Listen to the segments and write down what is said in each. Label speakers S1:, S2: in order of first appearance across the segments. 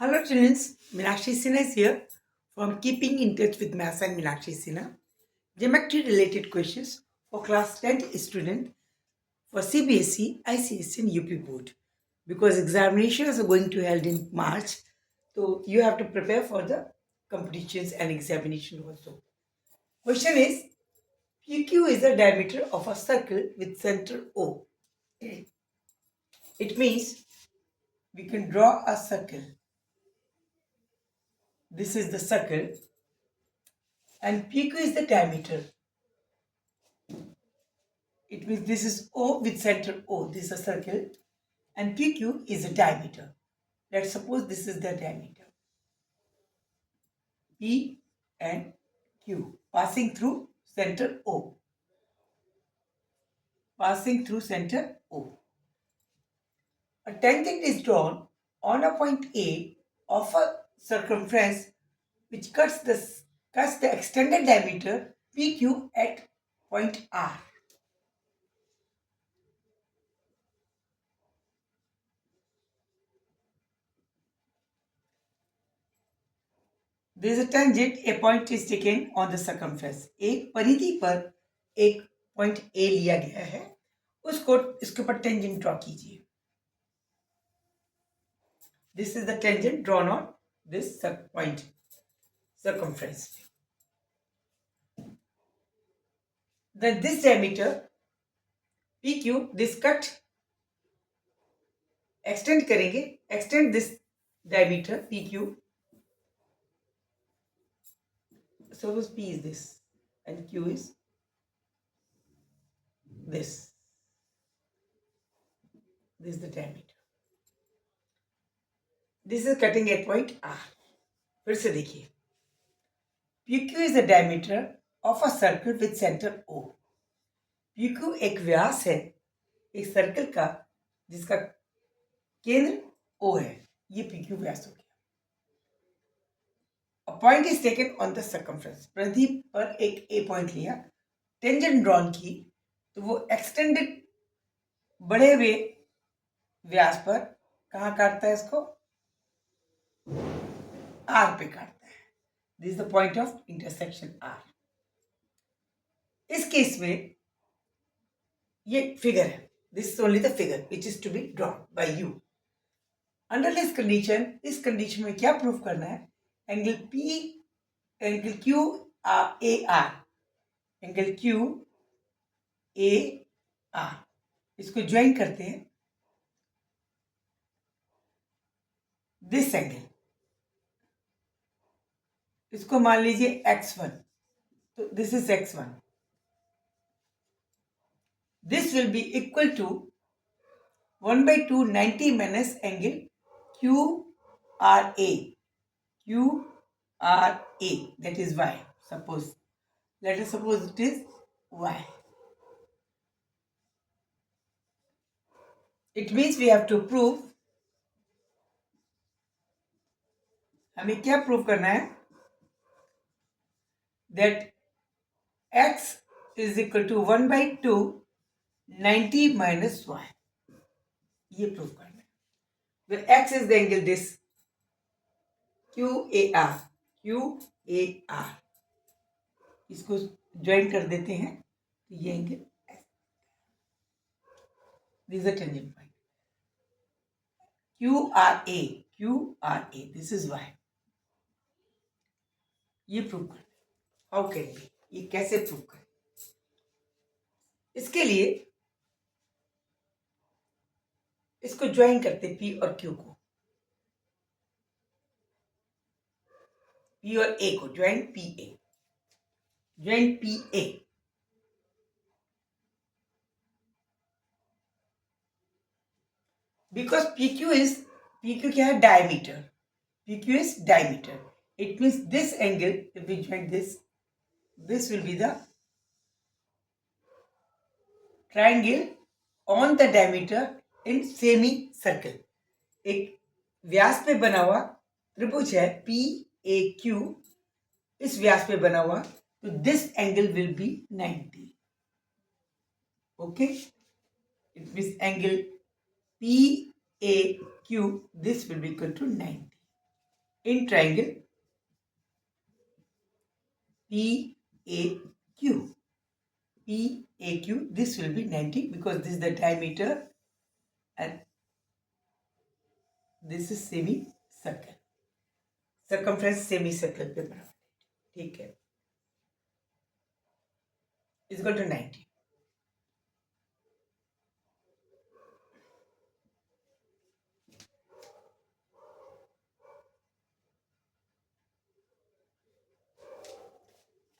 S1: Hello, children. Meenakshi Sinha is here from Keeping in Touch with Maths and Meenakshi Sinha. Geometry related questions for class 10 student for CBSE, ICSE and UP board. Because examinations are going to held in March, so you have to prepare for the competitions and examination also. Question is, PQ is the diameter of a circle with center O. It means we can draw a circle. This is the circle and PQ is the diameter. It means this is O with center O. This is a circle and PQ is a diameter. Let's suppose this is the diameter. P and Q passing through center O. Passing through center O. A tangent is drawn on a point A of a circumference which cuts the extended diameter PQ at point R. There is a tangent, a point is taken on the circumference. एक परिधि पर एक point A लिया गया है, उसको इसके ऊपर टेंजेंट ड्रॉ कीजिए. This is the tangent drawn on this point circumference. Then this diameter PQ, this cut extend करेंगे, extend this diameter PQ. Suppose P is this and Q is this. This is the diameter. This is cutting at point R. फिर से देखिए, PQ is the diameter of a circle with center O. PQ एक व्यास है एक circle का जिसका केंद्र O है. ये PQ व्यास हो गया. A point is taken on the circumference. परिधि पर एक A पॉइंट लिया, टेंजेंट ड्रॉन की, तो वो एक्सटेंडेड बढ़े हुए व्यास पर कहाँ काटता है इसको? R पे काटता है. This is the point of intersection R. इस केस में ये फिगर है. This is only the figure which is to be drawn by you. Under this condition, इस कंडीशन में क्या प्रूफ करना है? Angle P, angle Q AR, angle Q AR, इसको ज्वाइन करते हैं. दिस एंगल, इसको मान लीजिए x1, तो this is x1. This will be equal to 1/2 90 minus angle QRA. QRA, that is Y. Let us suppose it is Y. It means we have to prove. हमें क्या prove करना है? That x is equal to 1/2 90 minus y. ये prove करना है. Where x is the angle this QAR. QAR, इसको join कर देते हैं तो ये angle. This is a tangent point. QRA, this is y. ये प्रूव कर. How can be? ये कैसे प्रूव करें? इसके लिए इसको ज्वाइन करते P और Q को, P और A को join PA, join PA. Because PQ क्या है? Diameter. PQ is diameter. It means this angle, if we join this will be the triangle on the diameter in semicircle. एक व्यास पे बना हुआ त्रिभुज है PAQ, इस व्यास पे बना हुआ, तो this angle will be 90. Okay, it means angle PAQ, this will be equal to 90. in triangle PAQ. PAQ, this will be 90 because this is the diameter and this is semicircle. Circumference semicircle पे बना, ठीक है, is equal to 90.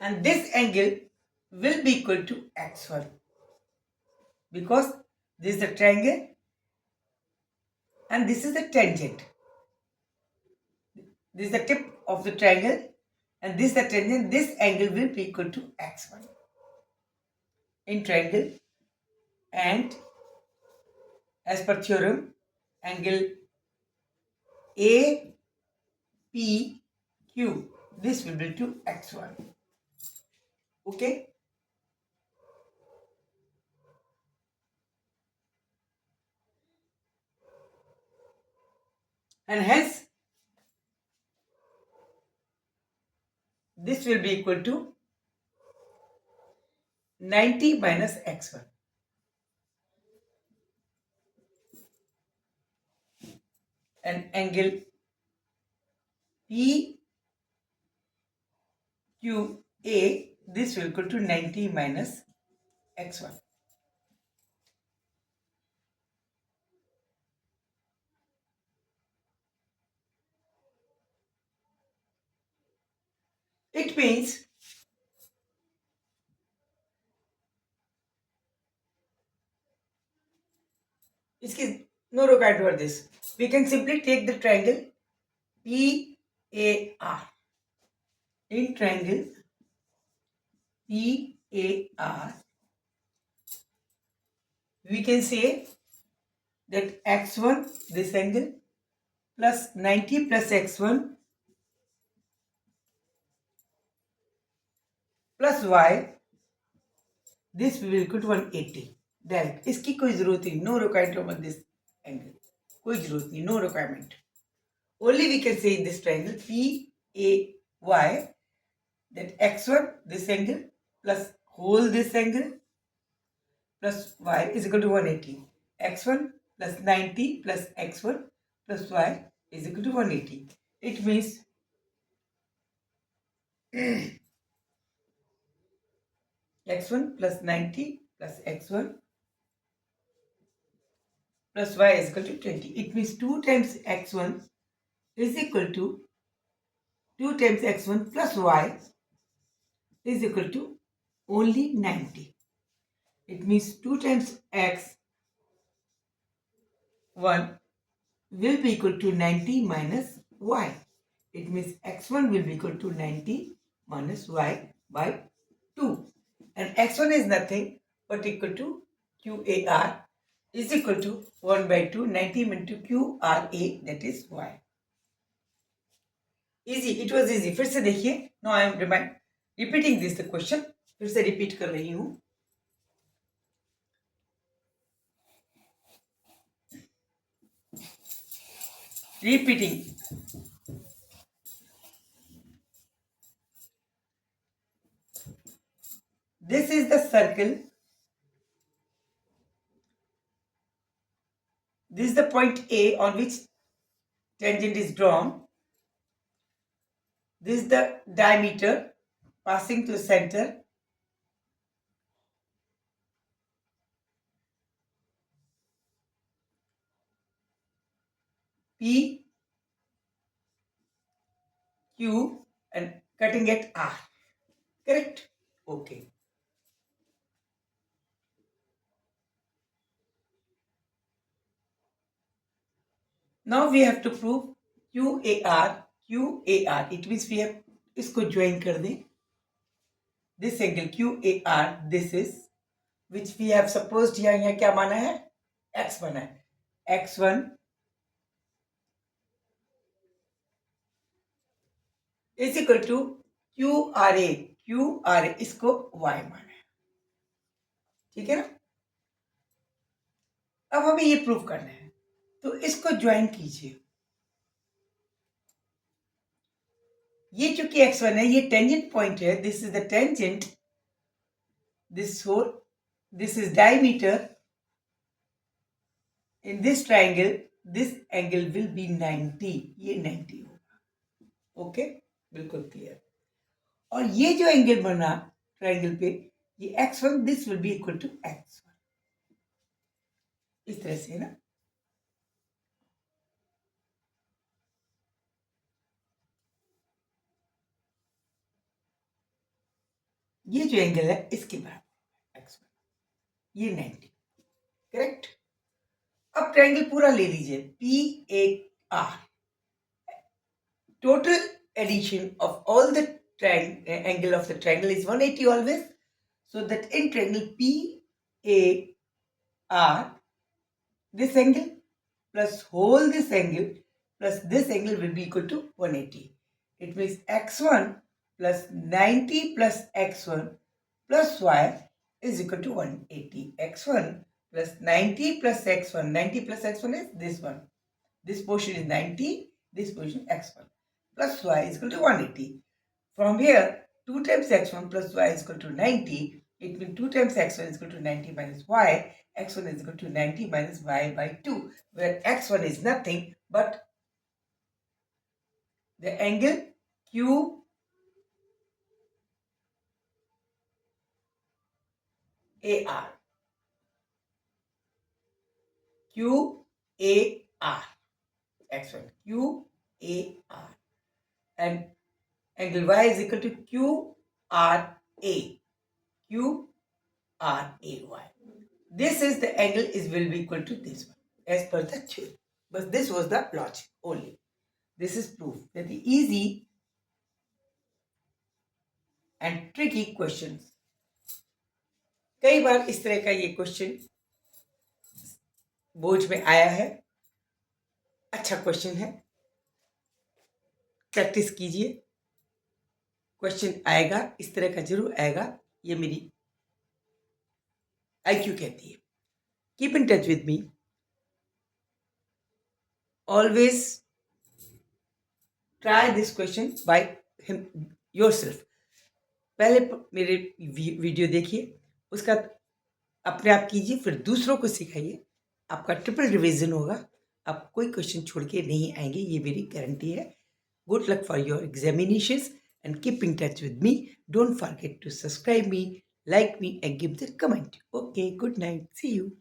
S1: And this angle will be equal to x1 because this is the triangle and this is the tangent. This is the tip of the triangle and this is the tangent. This angle will be equal to x1 in triangle, and as per theorem, angle APQ, this will be to x1. Okay. And hence this will be equal to 90 minus x1. And angle PQA, this will equal to 90 minus x1. It means no requirement for this. We can simply take the triangle PAR. In triangle PAR, we can say that x1, this angle, plus 90 plus x1 plus y, this will be equal to 180. Direct, इसकी कोई जरूरत नहीं, no requirement of this angle, कोई जरूरत नहीं, no requirement. Only we can say in this triangle PAY that x1, this angle, plus whole this angle plus y is equal to 180. x1 plus 90 plus x1 plus y is equal to 180. It means x1 plus 90 plus x1 plus y is equal to 20. It means 2 times x1 is equal to 2 times x1 plus y is equal to only 90. It means 2 times x1 will be equal to 90 minus y. It means x1 will be equal to 90 minus y by 2. And x1 is nothing but equal to QAR is equal to 1 by 2, 90 into QRA, that is y. Easy, it was easy. फिर से देखिए. Now I am repeating this the question. फिर से repeat कर रही हूँ. Repeating. This is the circle. This is the point A on which tangent is drawn. This is the diameter passing to the center. P, Q and cutting at R. Correct? Okay. Now we have to prove QAR. QAR. It means we have इसको join कर दें. This angle QAR, this is, which we have supposed यहाँ क्या माना है? X माना है. X1 is equal to QRA. QRA इसको Y माना है. ठीक है ना? अब हमें ये प्रूव करना है, तो इसको ज्वाइन कीजिए. ये चूंकि x1 है, ये टेंजेंट पॉइंट है, this is the tangent, this is diameter in this triangle, this angle will be 90, ये 90 होगा. ओके, बिल्कुल क्लियर. और ये जो एंगल बना ट्रायंगल पे, ये x1, this will be equal to x1. इस तरह से है ना. ये जो एंगल है इसके बराबर x1, ये 90. करेक्ट. अब ट्रायंगल पूरा ले लीजिए, PAR. Total addition of all the angle of the triangle is 180 always. So that in triangle PAR, this angle plus whole this angle plus this angle will be equal to 180. It means x1 plus 90 plus x1 plus y is equal to 180. x1 plus 90 plus x1. 90 plus x1 is this one. This portion is 90, this portion x1 plus y is equal to 180. From here, 2 times x1 plus y is equal to 90. It means 2 times x1 is equal to 90 minus y. x1 is equal to 90 minus y by 2, where x1 is nothing but the angle QAR. QAR. x1. QAR. And angle y is equal to QRA. QRAY. This is the angle will be equal to this one as per the theory. But this was the logic only. This is proof that the easy and tricky questions. कई बार इस तरह का ये question board में आया है. अच्छा question है, प्रैक्टिस कीजिए. क्वेश्चन आएगा, इस तरह का जरूर आएगा, ये मेरी IQ कहती है. Keep in touch with me. Always try this question by yourself. पहले मेरे वीडियो देखिए, उसका अपने आप कीजिए, फिर दूसरों को सिखाइए. आपका ट्रिपल रिवीजन होगा. आप कोई क्वेश्चन छोड़ के नहीं आएंगे, ये मेरी गारंटी है. Good luck for your examinations and keep in touch with me. Don't forget to subscribe me, like me and give the comment. Okay, good night. See you.